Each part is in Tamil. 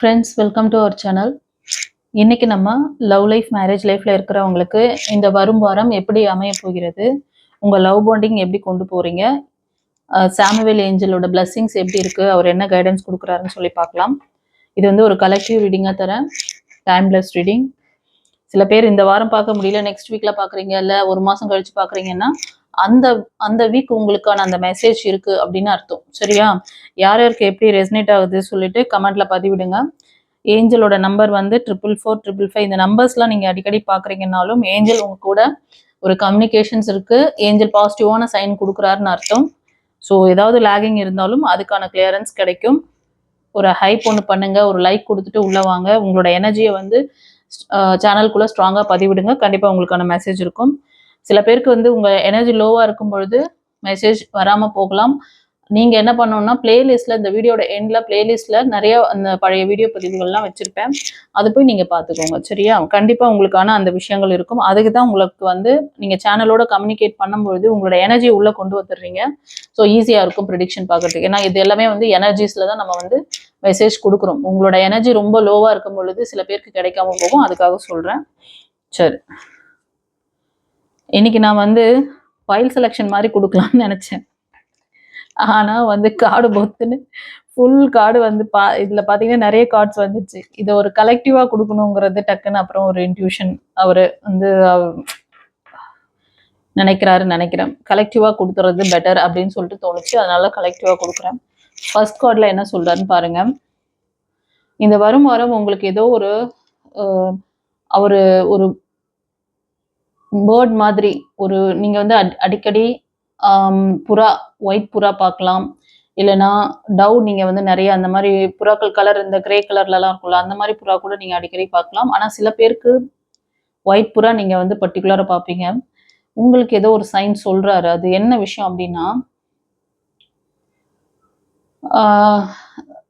Friends, welcome to our channel. இன்னைக்கு நம்ம லவ் லைஃப், மேரேஜ் லைஃப்ல இருக்கிறவங்களுக்கு இந்த வரும் வாரம் எப்படி அமைய போகிறது, உங்க லவ் பாண்டிங் எப்படி கொண்டு போறீங்க, சாமுவேல் ஏஞ்சலோட பிளஸ்ஸிங்ஸ் எப்படி இருக்கு, அவர் என்ன கைடன்ஸ் கொடுக்குறாருன்னு சொல்லி பார்க்கலாம். இது வந்து ஒரு கலெக்டிவ் ரீடிங்காக தரேன், டைம்லெஸ் ரீடிங். சில பேர் இந்த வாரம் பார்க்க முடியல, நெக்ஸ்ட் வீக்ல பார்க்குறீங்க, இல்லை ஒரு மாதம் கழிச்சு பார்க்குறீங்கன்னா அந்த அந்த வீக் உங்களுக்கான அந்த மெசேஜ் இருக்கு அப்படின்னு அர்த்தம். சரியா? யார் யாருக்கு எப்படி ரெசனேட் ஆகுது சொல்லிட்டு கமெண்ட்ல பதிவிடுங்க. ஏஞ்சலோட நம்பர் வந்து 444555. இந்த நம்பர்ஸ்லாம் நீங்கள் அடிக்கடி பார்க்குறீங்கன்னாலும் ஏஞ்சல் உங்க கூட ஒரு கம்யூனிகேஷன்ஸ் இருக்கு, ஏஞ்சல் பாசிட்டிவான சைன் கொடுக்குறாருன்னு அர்த்தம். ஸோ ஏதாவது லேகிங் இருந்தாலும் அதுக்கான கிளியரன்ஸ் கிடைக்கும். ஒரு ஹைப் ஒன்று பண்ணுங்க, ஒரு லைக் கொடுத்துட்டு உள்ள வாங்க. உங்களோட எனர்ஜியை வந்து சேனலுக்குள்ள ஸ்ட்ராங்காக பதிவிடுங்க, கண்டிப்பாக உங்களுக்கான மெசேஜ் இருக்கும். சில பேருக்கு வந்து உங்க எனர்ஜி லோவாக இருக்கும் பொழுது மெசேஜ் வராமல் போகலாம். நீங்க என்ன பண்ணணும்னா, பிளேலிஸ்ட்ல இந்த வீடியோட எண்ட்ல பிளேலிஸ்ட்ல நிறைய அந்த பழைய வீடியோ பதிவுகள்லாம் வச்சிருப்பேன், அது போய் நீங்க பார்த்துக்கோங்க. சரியா? கண்டிப்பா உங்களுக்கான அந்த விஷயங்கள் இருக்கும். அதுக்கு தான் உங்களுக்கு வந்து நீங்க சேனலோட கம்யூனிகேட் பண்ணும்பொழுது உங்களோட எனர்ஜி உள்ள கொண்டு வந்துடுறீங்க. ஸோ ஈஸியா இருக்கும் ப்ரிடிக்ஷன் பார்க்கறதுக்கு. ஏன்னா இது எல்லாமே வந்து எனர்ஜிஸ்ல தான் நம்ம வந்து மெசேஜ் கொடுக்குறோம். உங்களோட எனர்ஜி ரொம்ப லோவா இருக்கும் பொழுது சில பேருக்கு கிடைக்காம போகும், அதுக்காக சொல்றேன். சரி, இன்னைக்கு நான் வந்து ஃபைல் செலெக்ஷன் மாதிரி கொடுக்கலாம்னு நினைச்சேன். ஆனா வந்து கார்டு பொத்துன்னு ஃபுல் கார்டு வந்து இதுல பாத்தீங்கன்னா நிறைய கார்ட்ஸ் வந்துச்சு. இதை ஒரு கலெக்டிவா கொடுக்கணுங்கிறது டக்குன்னு அப்புறம் ஒரு இன்ட்யூஷன் அவரு வந்து நினைக்கிறேன். கலெக்டிவா கொடுத்துறது பெட்டர் அப்படின்னு சொல்லிட்டு தோணுச்சு, அதனால கலெக்டிவா கொடுக்குறேன். ஃபர்ஸ்ட் கார்டில் என்ன சொல்றாருன்னு பாருங்க. இந்த வரும் வாரம் உங்களுக்கு ஏதோ ஒரு அவரு ஒரு பேர்ட் மாதிரி ஒரு நீங்க வந்து அடிக்கடி புறா, ஒயிட் புறா பார்க்கலாம். இல்லைன்னா டவ், நீங்க வந்து நிறைய அந்த மாதிரி புறாக்கள் கலர் இந்த கிரே கலர்லலாம் இருக்கும்ல, அந்த மாதிரி புறா கூட நீங்க அடிக்கடி பார்க்கலாம். ஆனா சில பேருக்கு ஒயிட் புறா நீங்க வந்து பர்டிகுலரா பார்ப்பீங்க. உங்களுக்கு ஏதோ ஒரு சைன் சொல்றாரு. அது என்ன விஷயம் அப்படின்னா,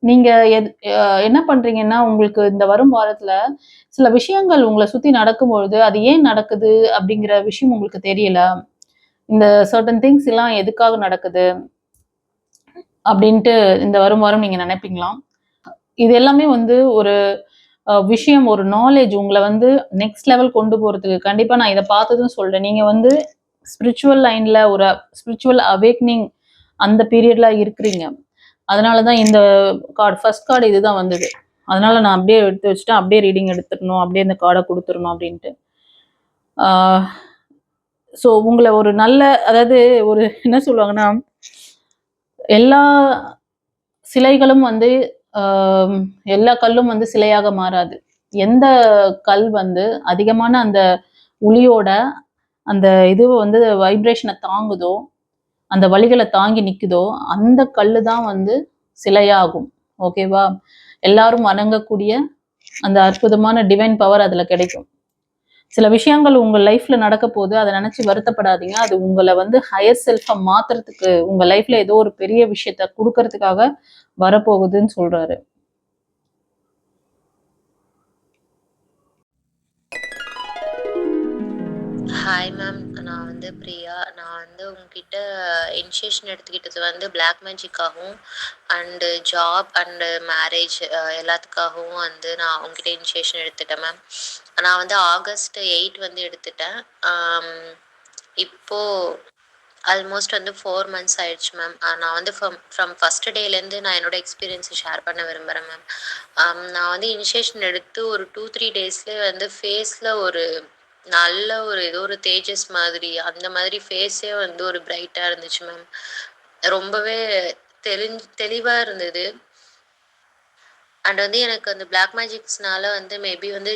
நீங்க என்ன பண்றீங்கன்னா, உங்களுக்கு இந்த வரும் வாரத்துல சில விஷயங்கள் உங்களை சுத்தி நடக்கும்பொழுது அது ஏன் நடக்குது அப்படிங்கிற விஷயம் உங்களுக்கு தெரியல. இந்த சர்டன் திங்ஸ் எல்லாம் எதுக்காக நடக்குது அப்படின்ட்டு இந்த வரும் வாரம் நீங்க நினைப்பீங்களாம். இது எல்லாமே வந்து ஒரு விஷயம், ஒரு நாலேஜ் உங்களை வந்து நெக்ஸ்ட் லெவல் கொண்டு போறதுக்கு. கண்டிப்பா நான் இதை பார்த்ததும் சொல்றேன். நீங்க வந்து ஸ்பிரிச்சுவல் லைன்ல ஒரு ஸ்பிரிச்சுவல் அவேக்னிங் அந்த பீரியட்ல இருக்கிறீங்க. அதனாலதான் இந்த கார்டு, ஃபர்ஸ்ட் கார்டு இதுதான் வந்தது. அதனால நான் அப்படியே எடுத்து வச்சுட்டேன், அப்படியே ரீடிங் எடுத்துடணும், அப்படியே இந்த கார்டை கொடுத்துடணும் அப்படின்ட்டு. ஸோ உங்களை ஒரு நல்ல, அதாவது ஒரு என்ன சொல்லுவாங்கன்னா, எல்லா சிலைகளும் வந்து எல்லா கல்லும் வந்து சிலையாக மாறாது. எந்த கல் வந்து அதிகமான அந்த ஒளியோட அந்த இது வந்து வைப்ரேஷனை தாங்குதோ, அந்த வலிகளை தாங்கி நிக்குதோ, அந்த கல்லு தான் வந்து சிலையாகும். ஓகேவா? எல்லாரும் வணங்கக்கூடிய அந்த அற்புதமான டிவைன் பவர் அதுல கிடைக்கும். சில விஷயங்கள் உங்க லைஃப்ல நடக்க போது, அதை நினைச்சு வருத்தப்படாதீங்க. அது உங்களை வந்து ஹையர் செல்ஃபா மாத்துறதுக்கு, உங்க லைஃப்ல ஏதோ ஒரு பெரிய விஷயத்த கொடுக்கறதுக்காக வரப்போகுதுன்னு சொல்றாரு. ஹாய் மேம், நான் வந்து பிரியா. நான் வந்து உங்ககிட்ட இனிஷியேஷன் எடுத்துக்கிட்டது வந்து பிளாக் மேஜிக்காகவும் அண்டு ஜாப் அண்டு மேரேஜ் எல்லாத்துக்காகவும் வந்து நான் உங்ககிட்ட இனிஷியேஷன் எடுத்துட்டேன் மேம். நான் வந்து August 8 வந்து எடுத்துட்டேன். இப்போது ஆல்மோஸ்ட் வந்து 4 months ஆயிடுச்சு மேம். நான் வந்து ஃப்ரம் ஃபஸ்ட் டேலேருந்து நான் என்னோட எக்ஸ்பீரியன்ஸை ஷேர் பண்ண விரும்புகிறேன் மேம். நான் வந்து இனிஷியேஷன் எடுத்து ஒரு 2-3 டேஸ்லேயே வந்து ஃபேஸில் ஒரு நல்ல ஒரு ஏதோ ஒரு தேஜஸ் மாதிரி, அந்த மாதிரி ஃபேஸே வந்து ஒரு பிரைட்டாக இருந்துச்சு மேம். ரொம்பவே தெளிவாக இருந்தது. அண்ட் வந்து எனக்கு அந்த பிளாக் மேஜிக்ஸ்னால வந்து மேபி வந்து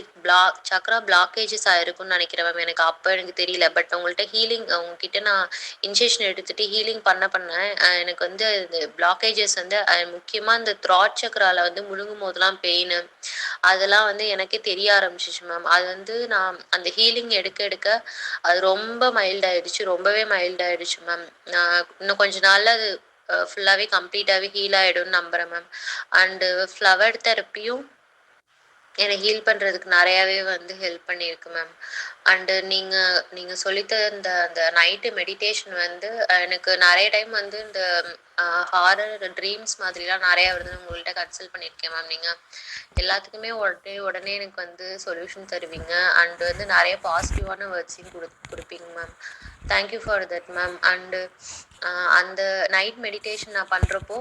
சக்ரா பிளாக்கேஜஸ் ஆயிருக்கும்னு நினைக்கிறேன் மேம். எனக்கு அப்போ எனக்கு தெரியல. பட் உங்கள்கிட்ட ஹீலிங், உங்ககிட்ட நான் இனிஷியேஷன் எடுத்துட்டு ஹீலிங் பண்ணேன். எனக்கு வந்து இந்த பிளாக்கேஜஸ் வந்து முக்கியமாக இந்த த்ராட் சக்ரால வந்து முழுங்கும் போதெல்லாம் பெயின், அதெல்லாம் வந்து எனக்கே தெரிய ஆரம்பிச்சிச்சு மேம். அது வந்து நான் அந்த ஹீலிங் எடுக்க அது ரொம்ப மைல்ட் ஆயிடுச்சு, ரொம்பவே மைல்ட் ஆயிடுச்சு மேம். நான் இன்னும் கொஞ்ச நாள்ல அது ஃபுல்லாகவே கம்ப்ளீட்டாகவே ஹீல் ஆகிடும்னு நம்புகிறேன் மேம். அண்டு ஃப்ளவர் தெரப்பியும் என்னை ஹீல் பண்றதுக்கு நெறையாவே வந்து ஹெல்ப் பண்ணியிருக்கு மேம். அண்டு நீங்க நீங்க சொல்லித் தந்த அந்த நைட்டு மெடிடேஷன் வந்து எனக்கு நெறைய டைம் வந்து இந்த ஹாரர் ட்ரீம்ஸ் மாதிரிலாம் நெறையா வருதுன்னு உங்கள்ட்ட கன்சல்ட் பண்ணியிருக்கேன் மேம். நீங்க எல்லாத்துக்குமே உடனே உடனே எனக்கு வந்து சொல்யூஷன் தருவீங்க. அண்ட் வந்து நெறைய பாசிட்டிவான வேர்ட்ஸையும் குடுப்பீங்க ma'am. Thank you for that ma'am. And அந்த நைட் மெடிடேஷன் நான் பண்றப்போ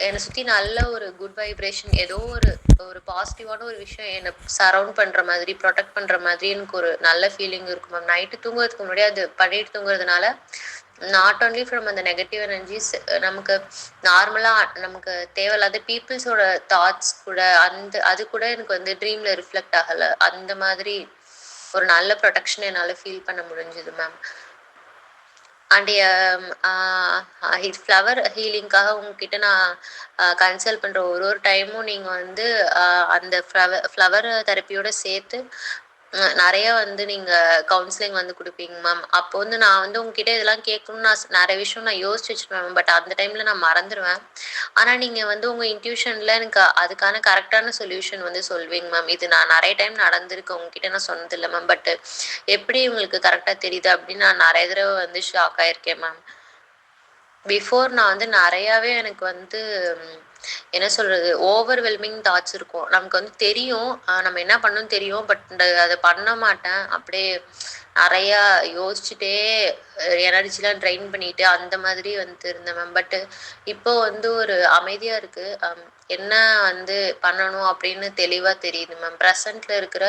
என்னை சுற்றி நல்ல ஒரு குட் வைப்ரேஷன், ஏதோ ஒரு ஒரு பாசிட்டிவான ஒரு விஷயம் என்னை சரவுண்ட் பண்ணுற மாதிரி, ப்ரொடெக்ட் பண்ணுற மாதிரி எனக்கு ஒரு நல்ல ஃபீலிங் இருக்கும் மேம். நைட்டு தூங்குறதுக்கு முன்னாடி அது பண்ணிட்டு தூங்குறதுனால நாட் ஓன்லி ஃப்ரம் அந்த நெகட்டிவ் எனர்ஜிஸ், நமக்கு நார்மலாக நமக்கு தேவையில்லாத பீப்புள்ஸோட தாட்ஸ் கூட அது கூட எனக்கு வந்து ட்ரீமில் ரிஃப்ளெக்ட் ஆகலை. அந்த மாதிரி ஒரு நல்ல ப்ரொடெக்ஷன் என்னால் ஃபீல் பண்ண முடிஞ்சுது மேம். அண்ட் ஃப்ளவர் ஹீலிங்காக உங்ககிட்ட நான் கன்சல்ட் பண்ணுற ஒரு ஒரு டைமும் நீங்கள் வந்து அந்த ஃப்ளவர் தெரப்பியோட சேர்த்து நிறைய வந்து நீங்கள் கவுன்சிலிங் வந்து கொடுப்பீங்க மேம். அப்போ வந்து நான் வந்து உங்ககிட்ட இதெல்லாம் கேட்கணும்னு நிறைய விஷயம் நான் யோசிச்சு வச்சுருவேன் மேம். பட் அந்த டைமில் நான் மறந்துடுவேன். ஆனால் நீங்கள் வந்து உங்கள் இன்ட்யூஷனில் எனக்கு அதுக்கான கரெக்டான சொல்யூஷன் வந்து சொல்வீங்க மேம். இது நான் நிறைய டைம் நடந்திருக்கு, உங்ககிட்ட நான் சொன்னதில்லை மேம். பட் எப்படி உங்களுக்கு கரெக்டாக தெரியுது அப்படின்னு நான் நிறைய தடவை வந்து ஷாக் ஆயிருக்கேன் மேம். பிஃபோர் நான் வந்து நிறையாவே எனக்கு வந்து என்ன சொல்றது, ஓவர்வெல்மிங் தாட்ஸ் இருக்கும். நமக்கு வந்து தெரியும் நம்ம என்ன பண்ணணும்னு தெரியும். பட் அதை பண்ண மாட்டேன். அப்படியே நிறையா யோசிச்சுட்டே எனர்ஜிலாம் ட்ரைன் பண்ணிட்டு அந்த மாதிரி வந்து இருந்தேன் மேம். பட் இப்போ வந்து ஒரு அமைதியா இருக்கு. என்ன வந்து பண்ணணும் அப்படின்னு தெளிவா தெரியுது மேம். ப்ரெசண்ட்ல இருக்கிற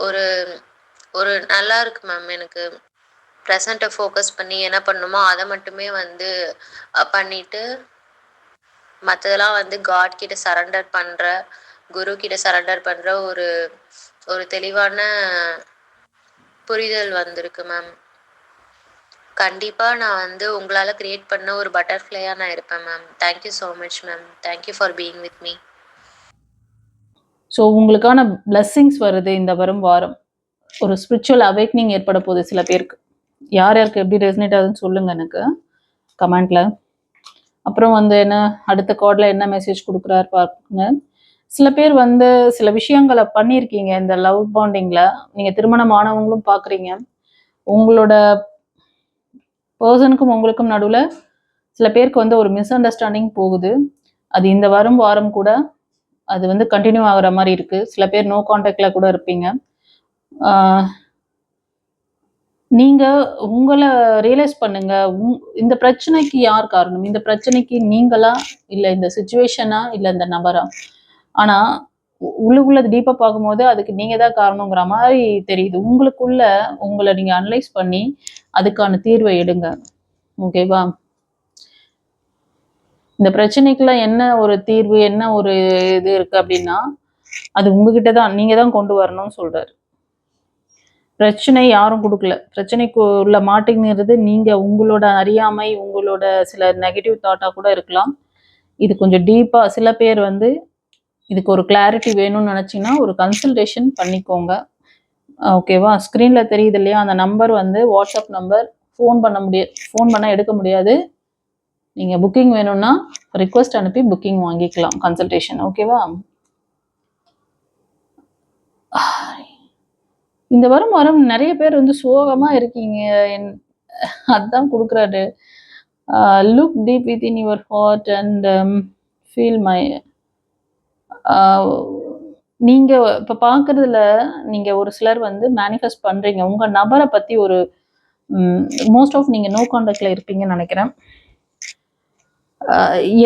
ஒரு ஒரு நல்லா இருக்கு மேம். எனக்கு ப்ரெசண்ட்டை ஃபோக்கஸ் பண்ணி என்ன பண்ணணுமோ அதை மட்டுமே வந்து பண்ணிட்டு மற்றதெல்லாம் வந்து காட் கிட்ட சரண்டர் பண்ணுற, குரு கிட்ட சரண்டர் பண்ணுற ஒரு ஒரு தெளிவான புரிதல் வந்திருக்கு மேம். கண்டிப்பாக நான் வந்து உங்களால் கிரியேட் பண்ண ஒரு பட்டர்ஃப்ளையாக நான் இருப்பேன் ma'am. Thank you so much ma'am. Thank you for being with me. So உங்களுக்கான பிளெஸ்ஸிங்ஸ் வருது இந்த வரும் வாரம். ஒரு ஸ்பிரிச்சுவல் அவேக்னிங் ஏற்பட போகுது சில பேருக்கு. யார் யாருக்கு எப்படி ரெசனேட் ஆகுதுன்னு சொல்லுங்கள் எனக்கு கமெண்ட்ல. அப்புறம் வந்து என்ன அடுத்த கார்டில் என்ன மெசேஜ் கொடுக்குறாரு பாருங்க. சில பேர் வந்து சில விஷயங்களை பண்ணியிருக்கீங்க இந்த லவ் பாண்டிங்கில். நீங்கள் திருமணம் ஆனவங்களும் பார்க்குறீங்க. உங்களோட பர்சனுக்கும் உங்களுக்கும் நடுவில் சில பேருக்கு வந்து ஒரு மிஸ் அண்டர்ஸ்டாண்டிங் போகுது. அது இந்த வரும் வாரம் கூட அது வந்து கண்டினியூ ஆகிற மாதிரி இருக்குது. சில பேர் நோ கான்டாக்ட்ல கூட இருப்பீங்க. நீங்கள் உங்களை ரியலைஸ் பண்ணுங்க. இந்த பிரச்சனைக்கு யார் காரணம்? இந்த பிரச்சனைக்கு நீங்களா, இல்லை இந்த சுச்சுவேஷனா, இல்லை இந்த நபரா? ஆனால் உள்ளுக்குள்ள டீப்பாக பார்க்கும்போது அதுக்கு நீங்கள் தான் காரணங்கிற மாதிரி தெரியுது. உங்களுக்குள்ள உங்களை நீங்கள் அனலைஸ் பண்ணி அதுக்கான தீர்வை எடுங்க. ஓகேவா? இந்த பிரச்சனைக்குலாம் என்ன ஒரு தீர்வு, என்ன ஒரு இது இருக்குது அப்படின்னா அது உங்ககிட்ட தான், நீங்கள் தான் கொண்டு வரணும்னு சொல்கிறார். பிரச்சனை யாரும் கொடுக்கல. பிரச்சனைக்கு உள்ள மாட்டிங்கிறது நீங்கள் உங்களோட அறியாமை, உங்களோட சில நெகட்டிவ் தாட்டாக கூட இருக்கலாம். இது கொஞ்சம் டீப்பாக சில பேர் வந்து இதுக்கு ஒரு கிளாரிட்டி வேணும்னு நினச்சிங்கன்னா ஒரு கன்சல்டேஷன் பண்ணிக்கோங்க. ஓகேவா? ஸ்க்ரீனில் தெரியுது இல்லையா, அந்த நம்பர் வந்து வாட்ஸ்அப் நம்பர். ஃபோன் பண்ணால் எடுக்க முடியாது. நீங்கள் புக்கிங் வேணும்னா ரிக்வெஸ்ட் அனுப்பி புக்கிங் வாங்கிக்கலாம், கன்சல்டேஷன். ஓகேவா? இந்த வாரம் நிறைய பேர் வந்து சோகமாக இருக்கீங்க. அதுதான் கொடுக்குறாரு. Look deep within your heart and feel my. நீங்கள் இப்போ பார்க்குறதுல நீங்கள் ஒரு சிலர் வந்து மேனிஃபெஸ்ட் பண்ணுறீங்க. உங்கள் நபரை பற்றி ஒரு மோஸ்ட் ஆஃப் நீங்கள் நோ கான்டாக்டில் இருப்பீங்கன்னு நினைக்கிறேன்.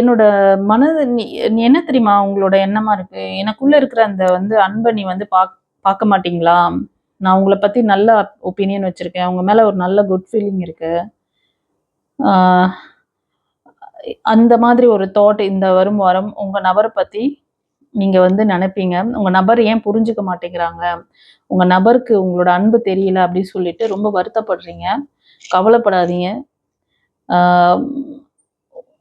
என்னோட மனது நீ என்ன தெரியுமா உங்களோட எண்ணமாக இருக்குது, எனக்குள்ளே இருக்கிற அந்த வந்து அன்பை நீ வந்து பார்க்க மாட்டீங்களா? நான் உங்களை பற்றி நல்ல ஒப்பீனியன் வச்சுருக்கேன். அவங்க மேலே ஒரு நல்ல குட் ஃபீலிங் இருக்குது. அந்த மாதிரி ஒரு தாட் இந்த வரும் வாரம் உங்கள் நபரை பற்றி நீங்கள் வந்து நினைப்பீங்க. உங்கள் நபர் ஏன் புரிஞ்சுக்க மாட்டேங்கிறாங்க, உங்கள் நபருக்கு உங்களோட அன்பு தெரியல அப்படின்னு சொல்லிட்டு ரொம்ப வருத்தப்படுறீங்க. கவலைப்படாதீங்க.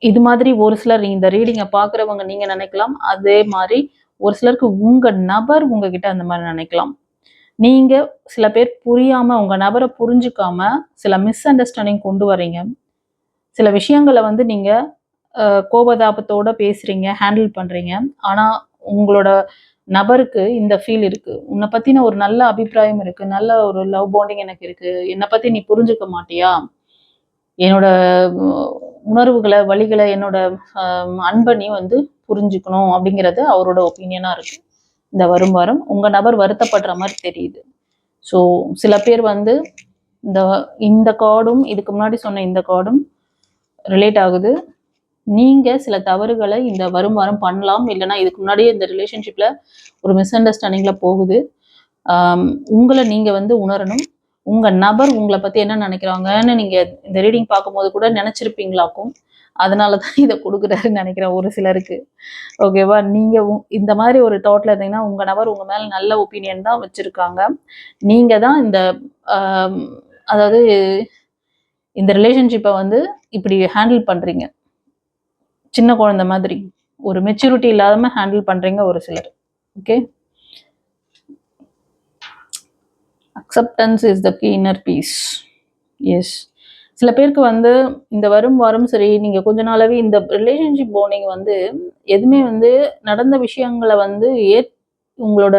இது மாதிரி ஒரு சிலர் இந்த ரீடிங்கை பார்க்குறவங்க நீங்கள் நினைக்கலாம். அதே மாதிரி ஒரு சிலருக்கு உங்கள் நபர் உங்ககிட்ட அந்த மாதிரி நினைக்கலாம். நீங்கள் சில பேர் புரியாமல், உங்கள் நபரை புரிஞ்சுக்காம சில மிஸ் அண்டர்ஸ்டாண்டிங் கொண்டு வரீங்க. சில விஷயங்களை வந்து நீங்கள் கோபதாபத்தோடு பேசுகிறீங்க, ஹேண்டில் பண்ணுறீங்க. ஆனால் உங்களோட நபருக்கு இந்த ஃபீல் இருக்கு, உன்னை பத்தின ஒரு நல்ல அபிப்பிராயம் இருக்கு, நல்ல ஒரு லவ் பாண்டிங் எனக்கு இருக்கு, என்னை பத்தி நீ புரிஞ்சுக்க மாட்டியா, என்னோட உணர்வுகளை வழிகளை என்னோட அன்பை நீ வந்து புரிஞ்சுக்கணும் அப்படிங்கிறது அவரோட ஒப்பீனியனா இருக்கு. இந்த வரும் வாரம் உங்க நபர் வருத்தப்படுற மாதிரி தெரியுது. ஸோ சில பேர் வந்து இந்த இந்த கார்டும் இதுக்கு முன்னாடி சொன்ன இந்த கார்டும் ரிலேட் ஆகுது. நீங்க சில தவறுகளை இந்த வரும் வாரம் பண்ணலாம், இல்லைன்னா இதுக்கு முன்னாடியே இந்த ரிலேஷன்ஷிப்ல ஒரு மிஸ் அண்டர்ஸ்டாண்டிங்ல போகுது. உங்களை நீங்க வந்து உணரணும். உங்க நபர் உங்களை பத்தி என்ன நினைக்கிறாங்கன்னு நீங்க இந்த ரீடிங் பார்க்கும்போது கூட நினைச்சிருப்பீங்களாக்கும். அதனாலதான் இதை கொடுக்குறாருன்னு நினைக்கிறேன் ஒரு சிலருக்கு. ஓகேவா? நீங்க இந்த மாதிரி ஒரு தாட்ல இருந்தீங்கன்னா உங்க நபர் உங்க மேல நல்ல ஒப்பீனியன் தான் வச்சிருக்காங்க. நீங்க தான் இந்த அதாவது இந்த ரிலேஷன்ஷிப்பை வந்து இப்படி ஹேண்டில் பண்றீங்க, சின்ன குழந்தை மாதிரி ஒரு மெச்சூரிட்டி இல்லாம ஹேண்டில் பண்றீங்க ஒரு சிலர். Okay, acceptance is the key inner peace. Yes, சில பேருக்கு வந்து இந்த வரும் வாரம் சரி, நீங்க கொஞ்ச நாளாவே இந்த ரிலேஷன்ஷிப் பாண்டிங் வந்து எதுவுமே வந்து நடந்த விஷயங்களை வந்து உங்களோட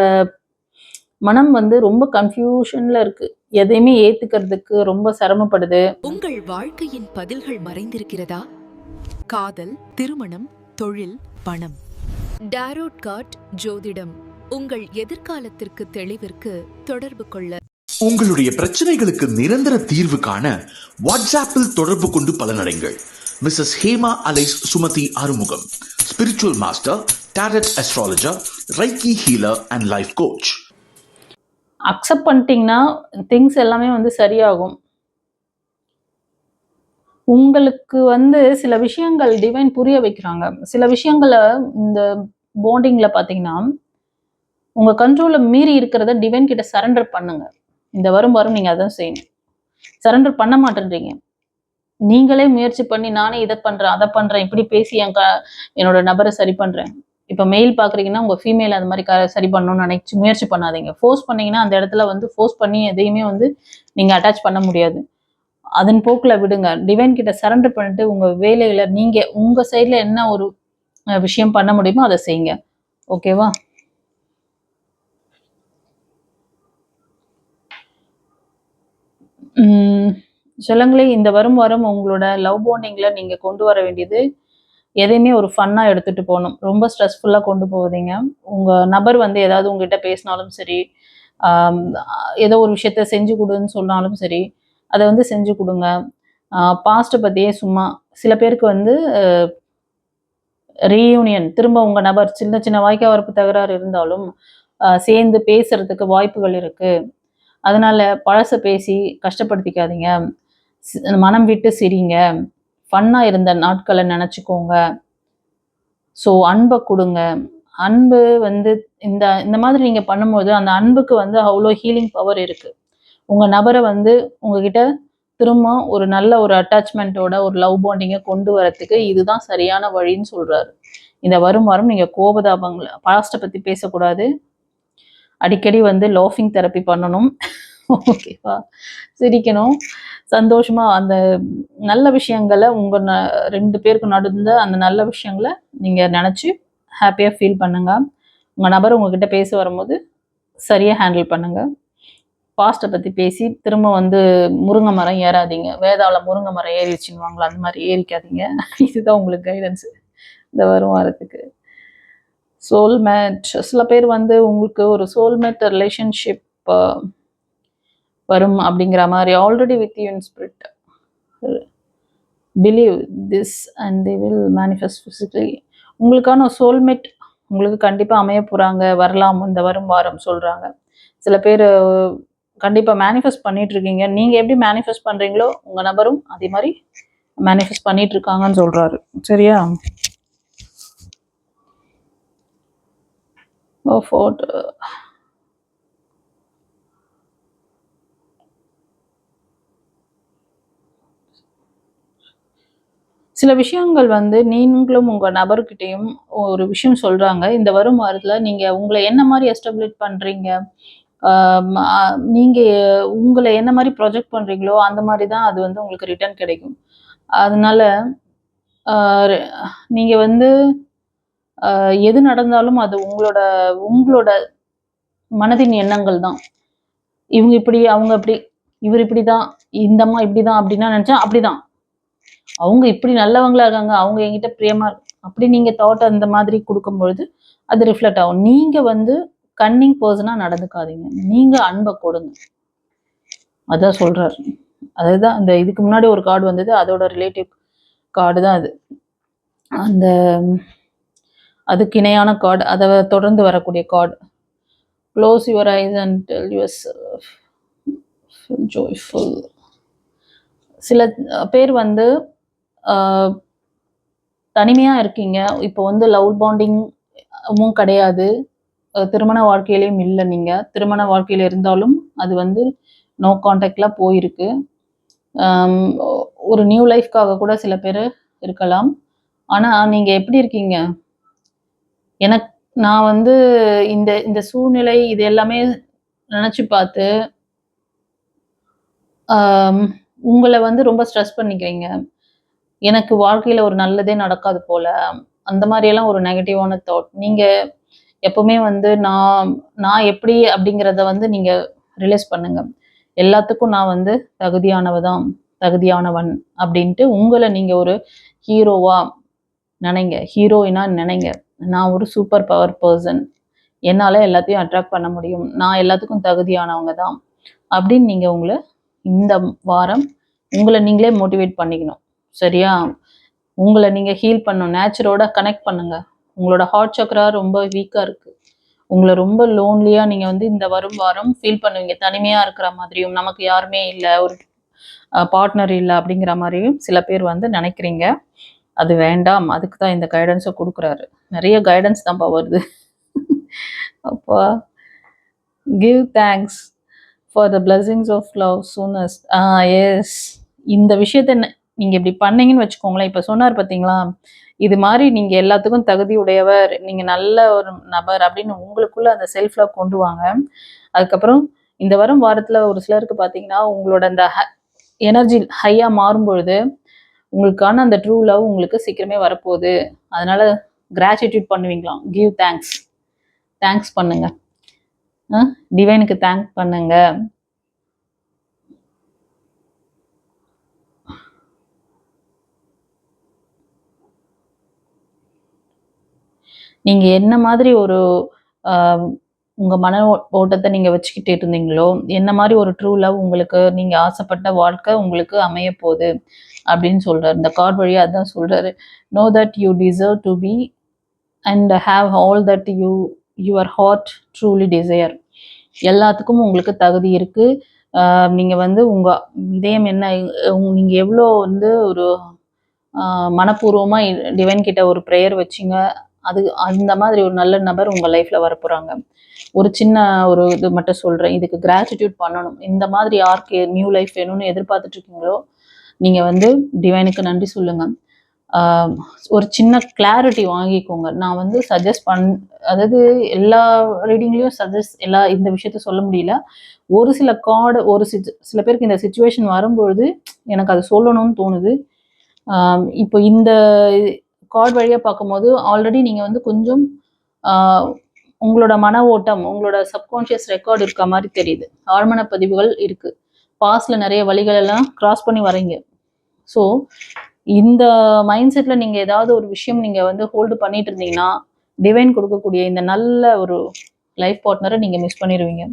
மனம் வந்து ரொம்ப கன்ஃபியூஷன்ல இருக்கு, எதையுமே ஏத்துக்கிறதுக்கு ரொம்ப சிரமப்படுது. உங்கள் வாழ்க்கையின் பதில்கள் மறைந்திருக்கிறதா? காதல், திருமணம், தொழில், பணம். டாரோட் கார்ட் ஜோதிடம் உங்கள் எதிர்காலத்திற்கு தெளிவிற்கு தொடர்பு கொள்ள. உங்களுடைய பிரச்சனைகளுக்கு நிரந்தர தீர்வு காண வாட்ஸ்ஆப்பில் தொடர்பு கொண்டு பலனடைங்கள். Mrs Hema alias Sumathi Arumugam, spiritual master, tarot astrologer, reiki healer and life coach. Accept பண்ணிட்டீங்கன்னா திங்ஸ் எல்லாமே வந்து சரியாகும். உங்களுக்கு வந்து சில விஷயங்கள் டிவைன் புரிய வைக்கிறாங்க. சில விஷயங்களை இந்த பாண்டிங்ல பார்த்தீங்கன்னா உங்க கண்ட்ரோல மீறி இருக்கிறத டிவைன் கிட்ட சரண்டர் பண்ணுங்க. இந்த வரும் வாரம் நீங்க அதான் செய்யணும். சரண்டர் பண்ண மாட்டேன்றீங்க. நீங்களே முயற்சி பண்ணி நானே இதை பண்றேன் அதை பண்றேன் இப்படி பேசி என்னோட நபரை சரி பண்றேன். இப்போ மெயில் பாக்குறீங்கன்னா உங்க ஃபீமேல் அந்த மாதிரி சரி பண்ணணும்னு நினைச்சு முயற்சி பண்ணாதீங்க. ஃபோர்ஸ் பண்ணீங்கன்னா அந்த இடத்துல வந்து ஃபோர்ஸ் பண்ணி எதையுமே வந்து நீங்க அட்டாச் பண்ண முடியாது. அதன் போக்குல விடுங்க. டிவைன் கிட்ட சரண்டர் பண்ணிட்டு உங்க வேலைகளை நீங்க உங்க சைட்ல என்ன ஒரு விஷயம் பண்ண முடியுமோ அதை செய்யுங்க. ஓகேவா? சொல்லுங்களே, இந்த வரும் வாரம் உங்களோட லவ் பாண்டிங்ல நீங்க கொண்டு வர வேண்டியது எதையுமே ஒரு ஃபன்னா எடுத்துட்டு போகணும். ரொம்ப ஸ்ட்ரெஸ்ஃபுல்லா கொண்டு போவதீங்க. உங்க நபர் வந்து ஏதாவது உங்ககிட்ட பேசினாலும் சரி, ஏதோ ஒரு விஷயத்த செஞ்சு கொடுன்னு சொன்னாலும் சரி, அதை வந்து செஞ்சு கொடுங்க. பாஸ்ட்டை பத்தியே சும்மா சில பேருக்கு வந்து ரீயூனியன் திரும்ப உங்க நபர் சின்ன சின்ன வாய்க்கா வரப்பு தகராறு இருந்தாலும் சேர்ந்து பேசுறதுக்கு வாய்ப்புகள் இருக்கு. அதனால பழச பேசி கஷ்டப்படுத்திக்காதீங்க. மனம் விட்டு சிரிங்க. ஃபன்னா இருந்த நாட்களை நினைச்சுக்கோங்க. ஸோ அன்பை கொடுங்க. அன்பு வந்து இந்த இந்த மாதிரி நீங்க பண்ணும்போது அந்த அன்புக்கு வந்து அவ்வளோ ஹீலிங் பவர் இருக்கு. உங்க நபரை வந்து உங்ககிட்ட திரும்ப ஒரு நல்ல ஒரு அட்டாச்மெண்ட்டோட ஒரு லவ் பாண்டிங்கை கொண்டு வரத்துக்கு இதுதான் சரியான வழின்னு சொல்றாரு. இந்த வரும் வாரம் நீங்க கோபதாபங்களை பாஸ்ட்டை பத்தி பேசக்கூடாது. அடிக்கடி வந்து லாஃபிங் தெரப்பி பண்ணணும். ஓகேவா? சிரிக்கணும். சந்தோஷமா அந்த நல்ல விஷயங்களை உங்க 2 பேருக்கு நடந்த அந்த நல்ல விஷயங்களை நீங்க நினைச்சு ஹாப்பியா ஃபீல் பண்ணுங்க. உங்க நபர் உங்ககிட்ட பேச வரும்போது சரியா ஹேண்டில் பண்ணுங்க. பாஸ்ட்டை பத்தி பேசி திரும்ப வந்து முருங்கை மரம் ஏறாதீங்க. வேதாள முருங்கை மரம் ஏறிடுச்சுன்னுவாங்களா, அந்த மாதிரி ஏறிக்காதீங்க. இதுதான் உங்களுக்கு கைடன்ஸ் இந்த வரும் வாரத்துக்கு. சோல்மேட், சில பேர் வந்து உங்களுக்கு ஒரு சோல்மேட் ரிலேஷன்ஷிப் வரும் அப்படிங்கிற மாதிரி already with you in spirit. Believe this and they will manifest physically. உங்களுக்கான சோல்மேட் உங்களுக்கு கண்டிப்பாக அமைய போகிறாங்க, வரலாம் இந்த வரும் வாரம் சொல்கிறாங்க. சில பேர் கண்டிப்பாக மேனிஃபெஸ்ட் பண்ணிட்டு இருக்கீங்க. நீங்கள் எப்படி மேனிஃபெஸ்ட் பண்ணுறீங்களோ உங்கள் நபரும் அதே மாதிரி மேனிஃபெஸ்ட் பண்ணிட்டு இருக்காங்கன்னு சொல்கிறாரு. சரியா? சில விஷயங்கள் வந்து நீங்களும் உங்கள் நபர்கிட்டையும் ஒரு விஷயம் சொல்கிறாங்க. இந்த வரும் வாரத்தில் நீங்கள் உங்களை என்ன மாதிரி எஸ்டாப்ளிஷ் பண்ணுறீங்க, நீங்கள் உங்களை என்ன மாதிரி ப்ரொஜெக்ட் பண்ணுறீங்களோ அந்த மாதிரி தான் அது வந்து உங்களுக்கு ரிட்டர்ன் கிடைக்கும். அதனால நீங்கள் வந்து எது நடந்தாலும் அது உங்களோட உங்களோட மனதின் எண்ணங்கள் தான். இவங்க இப்படி, அவங்க அப்படி, இவர் இப்படிதான், இந்த அம்மா இப்படிதான் அப்படின்னா நினைச்சா அப்படிதான். அவங்க இப்படி நல்லவங்களா இருக்காங்க, அவங்க என்கிட்ட பிரியமா அப்படி நீங்க தாட் அந்த மாதிரி கொடுக்கும்பொழுது அது ரிஃப்ளெக்ட் ஆகும். நீங்க வந்து கன்னிங் பர்சனா நடந்துக்காதீங்க. நீங்க அன்பை கொடுங்க. அதான் சொல்றாரு. அதுதான் இந்த இதுக்கு முன்னாடி ஒரு கார்டு வந்தது, அதோட ரிலேட்டிவ் கார்டு தான் அது. அந்த அதுக்கு இணையான கார்டு, அதை தொடர்ந்து வரக்கூடிய card. Close your eyes and tell your self joyful. சில பேர் வந்து தனிமையா இருக்கீங்க. இப்போ வந்து லவ் பாண்டிங்கும் கிடையாது, திருமண வாழ்க்கையிலையும் இல்லை. நீங்க திருமண வாழ்க்கையில இருந்தாலும் அது வந்து நோ கான்டாக்ட்ல போயிருக்கு. ஒரு நியூ லைஃப்காக கூட சில பேர் இருக்கலாம். ஆனா நீங்க எப்படி இருக்கீங்க? நான் வந்து இந்த இந்த சூழ்நிலை இது எல்லாமே நினைச்சு பார்த்து உங்களை வந்து ரொம்ப ஸ்ட்ரெஸ் பண்ணிக்கிறீங்க. எனக்கு வாழ்க்கையில ஒரு நல்லதே நடக்காது போல, அந்த மாதிரியெல்லாம் ஒரு நெகட்டிவான தாட். நீங்க எப்பவுமே வந்து நான் எப்படி அப்படிங்கிறத வந்து நீங்க ரியலைஸ் பண்ணுங்க. எல்லாத்துக்கும் நான் வந்து தகுதியானவன் அப்படின்ட்டு உங்களை நீங்க ஒரு ஹீரோவா நினைங்க, ஹீரோயினா நினைங்க. நான் ஒரு சூப்பர் பவர் பர்சன், என்னால் எல்லாத்தையும் அட்ராக்ட் பண்ண முடியும், நான் எல்லாத்துக்கும் தகுதியானவங்க தான் அப்படின்னு நீங்கள் உங்களை இந்த வாரம் உங்களை நீங்களே மோட்டிவேட் பண்ணிக்கணும். சரியா? உங்களை நீங்கள் ஹீல் பண்ணணும், நேச்சரோட கனெக்ட் பண்ணுங்க. உங்களோட ஹார்ட் சக்ரா ரொம்ப வீக்காக இருக்குது. உங்களை ரொம்ப லோன்லியாக நீங்கள் வந்து இந்த வாரம் ஃபீல் பண்ணுவீங்க. தனிமையாக இருக்கிற மாதிரியும், நமக்கு யாருமே இல்லை, ஒரு பார்ட்னர் இல்லை அப்படிங்கிற மாதிரியும் சில பேர் வந்து நினைக்கிறீங்க. அது வேண்டாம். அதுக்கு தான் இந்த கைடன்ஸை கொடுக்குறாரு. நிறைய கைடன்ஸ் தான்ப்பா வருது. அப்பா, give thanks for the blessings of love soonest. Yes, இந்த விஷயத்த நீங்கள் இப்படி பண்ணீங்கன்னு வச்சுக்கோங்களேன். இப்போ சொன்னார் பார்த்தீங்களா, இது மாதிரி நீங்கள் எல்லாத்துக்கும் தகுதி உடையவர், நீங்கள் நல்ல ஒரு நபர் அப்படின்னு உங்களுக்குள்ள அந்த செல்ஃப் லவ் கொண்டு வாங்க. அதுக்கப்புறம் இந்த வாரத்தில் ஒரு சிலருக்கு பார்த்தீங்கன்னா உங்களோட அந்த எனர்ஜி ஹையாக மாறும்பொழுது உங்களுக்கான அந்த ட்ரூ லவ் உங்களுக்கு சீக்கிரமே வரப்போகுது. அதனால கிராட்டிடியூட் பண்ணுவீங்களாம். கிவ் தேங்க்ஸ் பண்ணுங்க, டிவைனுக்கு தேங்க் பண்ணுங்க. நீங்க என்ன மாதிரி ஒரு உங்க மன ஓட்டத்தை நீங்க வச்சுக்கிட்டு இருந்தீங்களோ, என்ன மாதிரி ஒரு ட்ரூ லவ் உங்களுக்கு நீங்க ஆசைப்பட்ட வாழ்க்கை உங்களுக்கு அமைய போகுது அப்படின்னு சொல்றாரு. இந்த கார்டு வழியா அதான் சொல்றாரு. Know that you deserve to be and have all that your heart truly desire. எல்லாத்துக்கும் உங்களுக்கு தகுதி இருக்கு. நீங்க வந்து உங்க இதயம் என்ன, நீங்க எவ்வளோ வந்து ஒரு மனப்பூர்வமா டிவைன் கிட்ட ஒரு ப்ரேயர் வச்சிங்க, அது அந்த மாதிரி ஒரு நல்ல நபர் உங்க லைஃப்ல வரப்போறாங்க. ஒரு சின்ன ஒரு இது மட்டும் சொல்றேன், இதுக்கு கிராட்டிடியூட் பண்ணணும். இந்த மாதிரி யாருக்கு நியூ லைஃப் வேணும்னு எதிர்பார்த்துட்டு இருக்கீங்களோ நீங்க வந்து டிவைனுக்கு நன்றி சொல்லுங்க. ஒரு சின்ன கிளாரிட்டி வாங்கிக்கோங்க. நான் வந்து அதாவது எல்லா ரீடிங்லயும் இந்த விஷயத்த சொல்ல முடியல. ஒரு சில கார்டு சில பேருக்கு இந்த சிச்சுவேஷன் வரும்பொழுது எனக்கு அது சொல்லணும்னு தோணுது. இப்போ இந்த கார்டு வழியாக பார்க்கும்போது ஆல்ரெடி நீங்கள் வந்து கொஞ்சம் உங்களோட மன ஓட்டம், உங்களோட சப்கான்ஷியஸ் ரெக்கார்டு இருக்க மாதிரி தெரியுது. ஆழ்மன பதிவுகள் இருக்குது. பாஸ்டில் நிறைய வழிகள் எல்லாம் கிராஸ் பண்ணி வரீங்க. ஸோ இந்த மைண்ட் செட்டில் நீங்கள் ஏதாவது ஒரு விஷயம் நீங்கள் வந்து ஹோல்டு பண்ணிட்டு இருந்தீங்கன்னா டிவைன் கொடுக்கக்கூடிய இந்த நல்ல ஒரு லைஃப் பார்ட்னரை நீங்கள் மிஸ் பண்ணிடுவீங்க.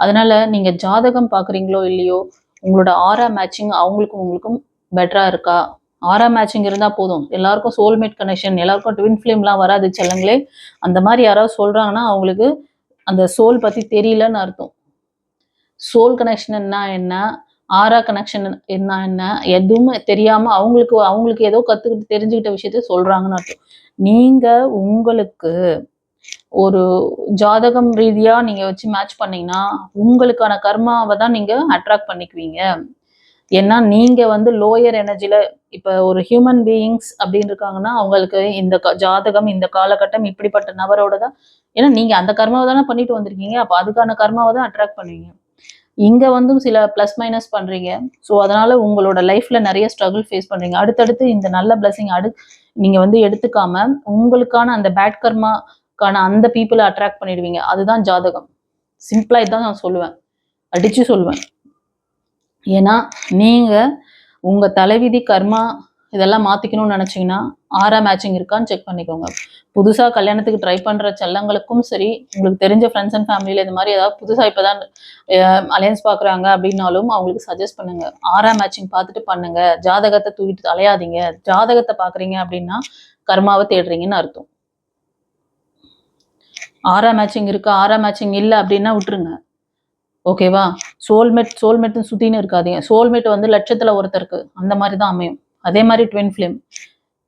அதனால நீங்கள் ஜாதகம் பார்க்குறீங்களோ இல்லையோ, உங்களோட ஆரா மேட்சிங் அவங்களுக்கும் உங்களுக்கும் பெட்டராக இருக்கா? ஆரா மேட்சிங் இருந்தால் போதும். எல்லாருக்கும் சோல்மேட் கனெக்ஷன், எல்லாருக்கும் ட்வின் ஃப்ளேம்லாம் வராது செல்லங்களே. அந்த மாதிரி யாராவது சொல்கிறாங்கன்னா அவங்களுக்கு அந்த சோல் பற்றி தெரியலன்னு அர்த்தம். சோல் கனெக்ஷன் என்ன, ஆரா கனெக்ஷன் என்ன எதுவுமே தெரியாமல் அவங்களுக்கு ஏதோ கற்றுக்கிட்டு தெரிஞ்சுக்கிட்ட விஷயத்த சொல்கிறாங்கன்னு அர்த்தம். நீங்கள் உங்களுக்கு ஒரு ஜாதகம் ரீதியாக நீங்கள் வச்சு மேட்ச் பண்ணீங்கன்னா உங்களுக்கான கர்மாவை தான் நீங்கள் அட்ராக்ட் பண்ணிக்குவீங்க. ஏன்னா நீங்கள் வந்து லோயர் எனர்ஜியில் இப்போ ஒரு ஹியூமன் பீயிங்ஸ் அப்படின்னு இருக்காங்கன்னா அவங்களுக்கு இந்த ஜாதகம், இந்த காலகட்டம் இப்படிப்பட்ட நபரோட தான். ஏன்னா நீங்கள் அந்த கர்மாவை தானே பண்ணிட்டு வந்திருக்கீங்க. அப்போ அதுக்கான கர்மாவை தான் அட்ராக்ட் பண்ணுவீங்க. இங்கே வந்து சில ப்ளஸ் மைனஸ் பண்ணுறீங்க. ஸோ அதனால் உங்களோட லைஃப்பில் நிறைய ஸ்ட்ரகிள் ஃபேஸ் பண்ணுறீங்க. அடுத்தடுத்து இந்த நல்ல பிளஸிங் நீங்கள் வந்து எடுத்துக்காம உங்களுக்கான அந்த பேட் கர்மாக்கான அந்த பீப்புளை அட்ராக்ட் பண்ணிடுவீங்க. அதுதான் ஜாதகம். சிம்பிளாக இதுதான் நான் சொல்லுவேன், அடித்து சொல்லுவேன். ஏன்னா நீங்கள் உங்கள் தலைவிதி கர்மா இதெல்லாம் மாற்றிக்கணும்னு நினச்சிங்கன்னா 6ஆம் மேட்சிங் இருக்கான்னு செக் பண்ணிக்கோங்க. புதுசாக கல்யாணத்துக்கு ட்ரை பண்ணுற செல்லங்களுக்கும் சரி, உங்களுக்கு தெரிஞ்ச ஃப்ரெண்ட்ஸ் அண்ட் ஃபேமிலியில் இது மாதிரி ஏதாவது புதுசாக இப்போ தான் அலையன்ஸ் பார்க்குறாங்க அப்படின்னாலும் அவங்களுக்கு சஜஸ்ட் பண்ணுங்கள். 6ஆம் மேட்சிங் பார்த்துட்டு பண்ணுங்கள். ஜாதகத்தை தூக்கிட்டு அலையாதீங்க. ஜாதகத்தை பார்க்குறீங்க அப்படின்னா கர்மாவை தேடுறீங்கன்னு அர்த்தம். 6ஆம் மேட்சிங் இருக்கா, 6ஆம் மேட்சிங் இல்லை அப்படின்னா விட்டுருங்க. ஓகேவா? சோல்மேட்னு சுற்றின்னு இருக்காதீங்க. சோல்மேட் வந்து லட்சத்தில் ஒருத்தருக்கு அந்த மாதிரி தான் அமையும். அதே மாதிரி ட்வின் ஃப்ளேம்,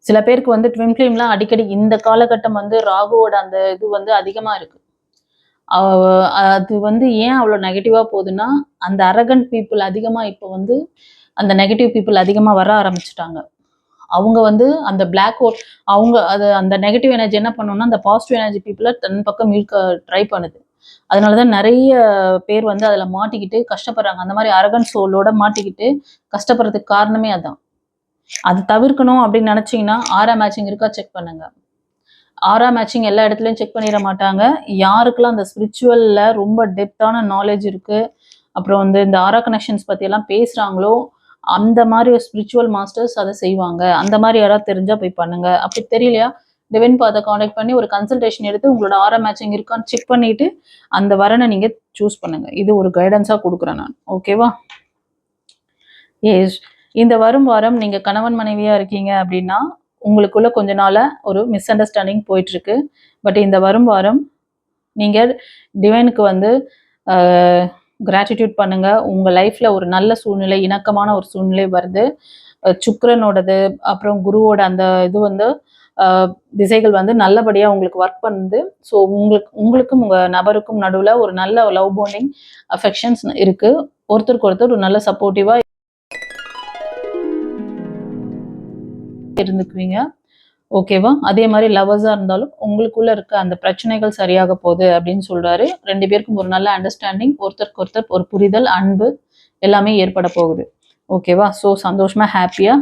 சில பேருக்கு வந்து ட்வின் ஃப்ளேம்லாம் அடிக்கடி இந்த காலகட்டம் வந்து ராகுவோட அந்த இது வந்து அதிகமாக இருக்கு. அது வந்து ஏன் அவ்வளோ நெகட்டிவாக போகுதுன்னா, அந்த அரகண்ட் பீப்புள் அதிகமாக இப்போ வந்து அந்த நெகட்டிவ் பீப்புள் அதிகமாக வர ஆரம்பிச்சிட்டாங்க. அவங்க வந்து அந்த பிளாக் ஹோல் அந்த நெகட்டிவ் எனர்ஜி என்ன பண்ணுன்னா அந்த பாசிட்டிவ் எனர்ஜி பீப்புளை தன் பக்கம் இழுக்க ட்ரை பண்ணுது. அதனால தான் நிறைய பேர் வந்து அதில் மாட்டிக்கிட்டு கஷ்டப்படுறாங்க. அந்த மாதிரி அரகண்ட் சோலோட மாட்டிக்கிட்டு கஷ்டப்படுறதுக்கு காரணமே அதான். அது தவிர்க்கணும் அப்படின்னு நினச்சிங்கன்னா 6ஆம் மேட்சிங் இருக்கா செக் பண்ணுங்க. 6ஆம் மேட்சிங் எல்லா இடத்துலையும் செக் பண்ணிட மாட்டாங்க. யாருக்கெல்லாம் அந்த ஸ்பிரிச்சுவலில் ரொம்ப டெப்த்தான நாலேஜ் இருக்குது, அப்புறம் வந்து இந்த ஆரா கனெக்ஷன்ஸ் பற்றியெல்லாம் பேசுகிறாங்களோ அந்த மாதிரி ஒரு ஸ்பிரிச்சுவல் மாஸ்டர்ஸ் அதை செய்வாங்க. அந்த மாதிரி யாராவது தெரிஞ்சால் போய் பண்ணுங்க. அப்படி தெரியலையா டிவைன் பாத்தை காண்டாக்ட் பண்ணி ஒரு கன்சல்டேஷன் எடுத்து உங்களோட 6ஆம் மேட்சிங் இருக்கான்னு செக் பண்ணிட்டு அந்த வரனை நீங்கள் சூஸ் பண்ணுங்க. இது ஒரு கைடன்ஸாக கொடுக்குறேன் நான். ஓகேவா? எஸ். இந்த வரும் வாரம் நீங்கள் கணவன் மனைவியாக இருக்கீங்க அப்படின்னா உங்களுக்குள்ள கொஞ்ச நாளாக ஒரு மிஸ் அண்டர்ஸ்டாண்டிங் போயிட்டுருக்கு. பட் இந்த வரும் வாரம் நீங்கள் டிவைனுக்கு வந்து கிராட்டிடியூட் பண்ணுங்கள். உங்கள் லைஃப்பில் ஒரு நல்ல சூழ்நிலை, இணக்கமான ஒரு சூழ்நிலை வருது. சுக்கிரனோடது அப்புறம் குருவோட அந்த இது வந்து திசைகள் வந்து நல்லபடியாக உங்களுக்கு ஒர்க் பண்ணுது. ஸோ உங்களுக்கும் உங்கள் நபருக்கும் நடுவில் ஒரு நல்ல லவ் பாண்டிங் அஃபெக்ஷன்ஸ் இருக்குது. ஒருத்தருக்கு ஒருத்தர் ஒரு நல்ல சப்போர்ட்டிவாக இருந்துக்குவீங்க. ஓகேவா? அதே மாதிரி லவர்ஸாக இருந்தாலும் உங்களுக்குள்ள இருக்க அந்த பிரச்சனைகள் சரியாக போகுது அப்படின்னு சொல்றாரு. 2 பேருக்கும் ஒரு நல்ல அண்டர்ஸ்டாண்டிங், ஒருத்தருக்கு ஒருத்தர் ஒரு புரிதல், அன்பு எல்லாமே ஏற்பட போகுது. ஓகேவா? ஸோ சந்தோஷமா ஹாப்பியா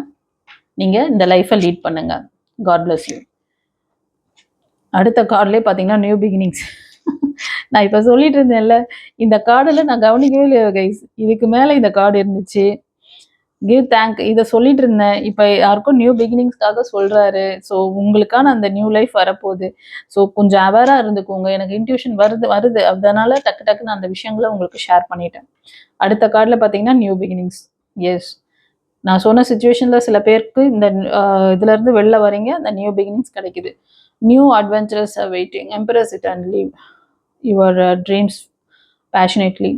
நீங்க இந்த லைஃப்பை லீட் பண்ணுங்க. God bless you. அடுத்த கார்ட்லேயே பார்த்தீங்கன்னா நியூ பிகினிங்ஸ். நான் இப்போ சொல்லிட்டு இருந்தேன்ல, இந்த கார்டில் நான் கவனிக்கவே இல்லையா கைஸ், இதுக்கு மேலே இந்த கார்டு இருந்துச்சு. கிவ் தேங்க் இதை சொல்லிட்டு இருந்தேன். இப்போ யாருக்கும் நியூ பிகினிங்ஸ்க்காக சொல்றாரு. ஸோ உங்களுக்கான அந்த நியூ லைஃப் வரப்போகுது. ஸோ கொஞ்சம் அவேராக இருந்துக்கோங்க. எனக்கு இன்ட்யூஷன் வருது அதனால டக்கு நான் அந்த விஷயங்களை உங்களுக்கு ஷேர் பண்ணிட்டேன். அடுத்த கார்டில் பார்த்தீங்கன்னா நியூ பிகினிங்ஸ். எஸ், நான் சொன்ன சுச்சுவேஷனில் சில பேருக்கு இந்த இதுலேருந்து வெளில வரீங்க, அந்த நியூ பிகினிங்ஸ் கிடைக்குது. New adventurous are waiting. Empress it and leave your dreams passionately.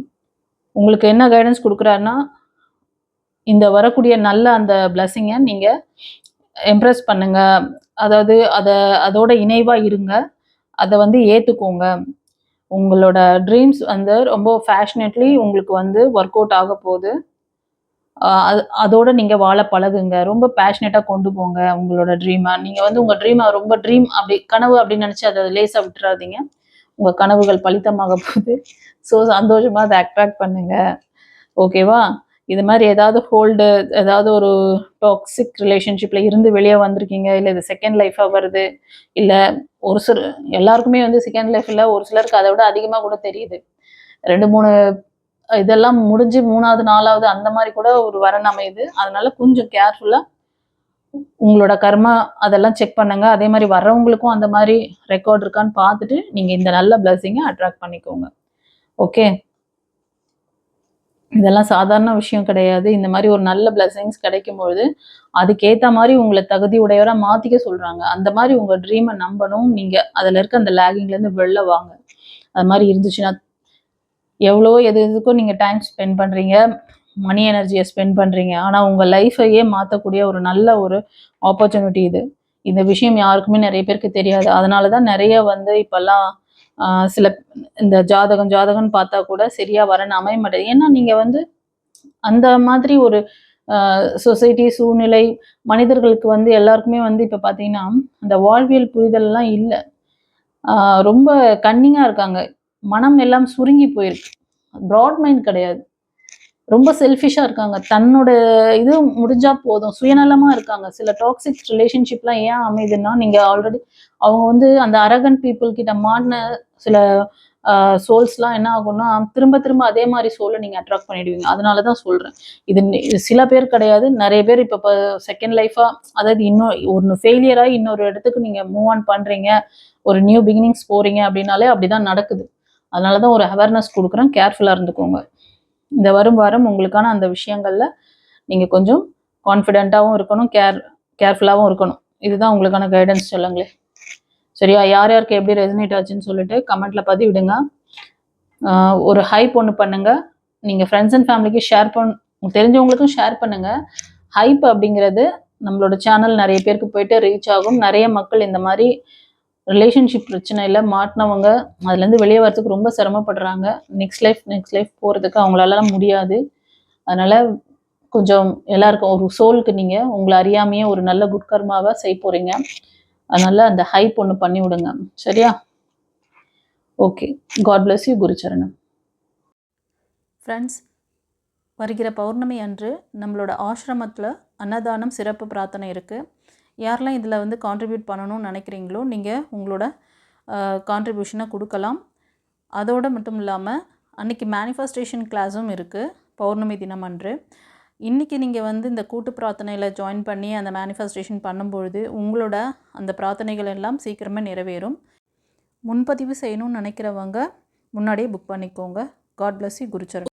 உங்களுக்கு என்ன கைடன்ஸ் கொடுக்குறாருன்னா, இந்த வரக்கூடிய நல்ல அந்த பிளஸிங்கை நீங்கள் எம்ப்ரெஸ் பண்ணுங்க. அதாவது அதோட இணைவாக இருங்க. அதை வந்து ஏற்றுக்கோங்க. உங்களோட ட்ரீம்ஸ் வந்து ரொம்ப ஃபேஷனேட்லி உங்களுக்கு வந்து ஒர்க் அவுட் ஆக போகுது. அதோட நீங்கள் வாழ பழகுங்க. ரொம்ப பேஷனேட்டாக கொண்டு போங்க உங்களோட ட்ரீமை. நீங்கள் வந்து உங்கள் ட்ரீமை ரொம்ப ட்ரீம் அப்படி கனவு அப்படின்னு நினச்சி அதை லேசாக விட்டுறாதீங்க. உங்கள் கனவுகள் பலித்தமாக போகுது. ஸோ சந்தோஷமாக அதை அட்ராக்ட் பண்ணுங்க. ஓகேவா? இது மாதிரி ஏதாவது ஒரு டாக்ஸிக் ரிலேஷன்ஷிப்பில் இருந்து வெளியே வந்திருக்கீங்க, இல்லை இது செகண்ட் லைஃபாக வருது, இல்லை ஒரு எல்லாருக்குமே வந்து செகண்ட் லைஃப் இல்லை, ஒரு சிலருக்கு அதை விட அதிகமாக கூட தெரியுது. 2-3 இதெல்லாம் முடிஞ்சு 3வது 4வது அந்த மாதிரி கூட ஒரு வரன் அமையுது. அதனால கொஞ்சம் கேர்ஃபுல்லாக உங்களோட கர்மா அதெல்லாம் செக் பண்ணுங்க. அதே மாதிரி வர்றவங்களுக்கும் அந்த மாதிரி ரெக்கார்ட் இருக்கான்னு பார்த்துட்டு நீங்கள் இந்த நல்ல பிளஸிங்கை அட்ராக்ட் பண்ணிக்கோங்க. ஓகே, இதெல்லாம் சாதாரண விஷயம் கிடையாது. இந்த மாதிரி ஒரு நல்ல பிளஸிங்ஸ் கிடைக்கும்பொழுது அதுக்கேற்ற மாதிரி உங்களை தகுதி உடையவராக மாற்றிக்க சொல்கிறாங்க. அந்த மாதிரி உங்கள் ட்ரீமை நம்பணும். நீங்கள் அதில் இருக்க அந்த லேகிங்லேருந்து வெளில வாங்க. அது மாதிரி இருந்துச்சுன்னா எவ்வளோ எதுக்கும் நீங்கள் டைம் ஸ்பெண்ட் பண்ணுறீங்க, மணி எனர்ஜியை ஸ்பெண்ட் பண்ணுறீங்க. ஆனால் உங்கள் லைஃபையே மாற்றக்கூடிய ஒரு நல்ல ஒரு ஆப்பர்ச்சுனிட்டி இது. இந்த விஷயம் யாருக்குமே நிறைய பேருக்கு தெரியாது. அதனால தான் நிறைய வந்து இப்போல்லாம் சில இந்த ஜாதகம்னு பார்த்தா கூட சரியா வரன்னு அமைய மாட்டேது. ஏன்னா நீங்கள் வந்து அந்த மாதிரி ஒரு சொசைட்டி சூழ்நிலை மனிதர்களுக்கு வந்து எல்லாருக்குமே வந்து இப்போ பார்த்தீங்கன்னா அந்த வாழ்வியல் புரிதல்லாம் இல்லை. ரொம்ப கன்னிங்காக இருக்காங்க. மனம் எல்லாம் சுருங்கி போயிருக்கு. ப்ராட் மைண்ட் கிடையாது. ரொம்ப செல்ஃபிஷாக இருக்காங்க. தன்னோட இது முடிஞ்சா போதும், சுயநலமாக இருக்காங்க. சில டாக்ஸிக் ரிலேஷன்ஷிப்லாம் ஏன் அமையுதுன்னா, நீங்கள் ஆல்ரெடி அவங்க வந்து அந்த அரகன்ட் பீப்புள் கிட்ட மாட்டின சில சோல்ஸ்லாம் என்ன ஆகும்னா, திரும்ப திரும்ப அதே மாதிரி சோலை நீங்கள் அட்ராக்ட் பண்ணிடுவீங்க. அதனால தான் சொல்கிறேன். இது சில பேர் கிடையாது, நிறைய பேர் இப்போ செகண்ட் லைஃபாக, அதாவது இன்னும் ஒன்று ஃபெயிலியராகி இன்னொரு இடத்துக்கு நீங்கள் மூவ் ஆன் பண்ணுறீங்க, ஒரு நியூ பிகினிங்ஸ் போகிறீங்க அப்படின்னாலே அப்படி தான் நடக்குது. அதனால தான் ஒரு அவேர்னஸ் கொடுக்குறேன், கேர்ஃபுல்லாக இருந்துக்கோங்க. இந்த வரும் வாரம் உங்களுக்கான அந்த விஷயங்களில் நீங்கள் கொஞ்சம் கான்ஃபிடென்ட்டாகவும் இருக்கணும், கேர்ஃபுல்லாகவும் இருக்கணும். இதுதான் உங்களுக்கான கைடன்ஸ் சொல்லுங்களே. சரியா? யார் யாருக்கு எப்படி ரெசனேட் ஆச்சுன்னு சொல்லிட்டு கமெண்ட்டில் பதிவிடுங்க. ஒரு ஹைப் ஒன்று பண்ணுங்கள். நீங்கள் ஃப்ரெண்ட்ஸ் அண்ட் ஃபேமிலிக்கு தெரிஞ்சவங்களுக்கும் ஷேர் பண்ணுங்கள். ஹைப் அப்படிங்கிறது நம்மளோட சேனல் நிறைய பேருக்கு போயிட்டு ரீச் ஆகும். நிறைய மக்கள் இந்த மாதிரி ரிலேஷன்ஷிப் பிரச்சனையில் மாட்டினவங்க அதுலேருந்து வெளியே வரதுக்கு ரொம்ப சிரமப்படுறாங்க. நெக்ஸ்ட் லைஃப் போகிறதுக்கு அவங்களால முடியாது. அதனால் கொஞ்சம் எல்லாருக்கும் ஒரு சோலுக்கு நீங்கள் உங்களை அறியாமையே ஒரு நல்ல குட் கர்மாவை செய்ய போகிறீங்க. அதனால் அந்த ஹைப் ஒன்று பண்ணி விடுங்க. சரியா? ஓகே. God bless you. குருச்சரணம். ஃப்ரெண்ட்ஸ், வருகிற பௌர்ணமி அன்று நம்மளோட ஆசிரமத்தில் அன்னதானம் சிறப்பு பிரார்த்தனை இருக்குது. யாரெல்லாம் இதில் வந்து கான்ட்ரிபியூட் பண்ணணும்னு நினைக்கிறீங்களோ நீங்கள் உங்களோட கான்ட்ரிபியூஷனை கொடுக்கலாம். அதோடு மட்டும் இல்லாமல் அன்றைக்கி மேனிஃபெஸ்டேஷன் கிளாஸும் இருக்குது பௌர்ணமி தினம் அன்று. இன்றைக்கி நீங்கள் வந்து இந்த கூட்டு பிரார்த்தனையில் ஜாயின் பண்ணி அந்த மேனிஃபெஸ்டேஷன் பண்ணும்பொழுது உங்களோட அந்த பிரார்த்தனைகள் எல்லாம் சீக்கிரமே நிறைவேறும். முன்பதிவு செய்யணும்னு நினைக்கிறவங்க முன்னாடியே புக் பண்ணிக்கோங்க. God bless you. குருச்சரணம்.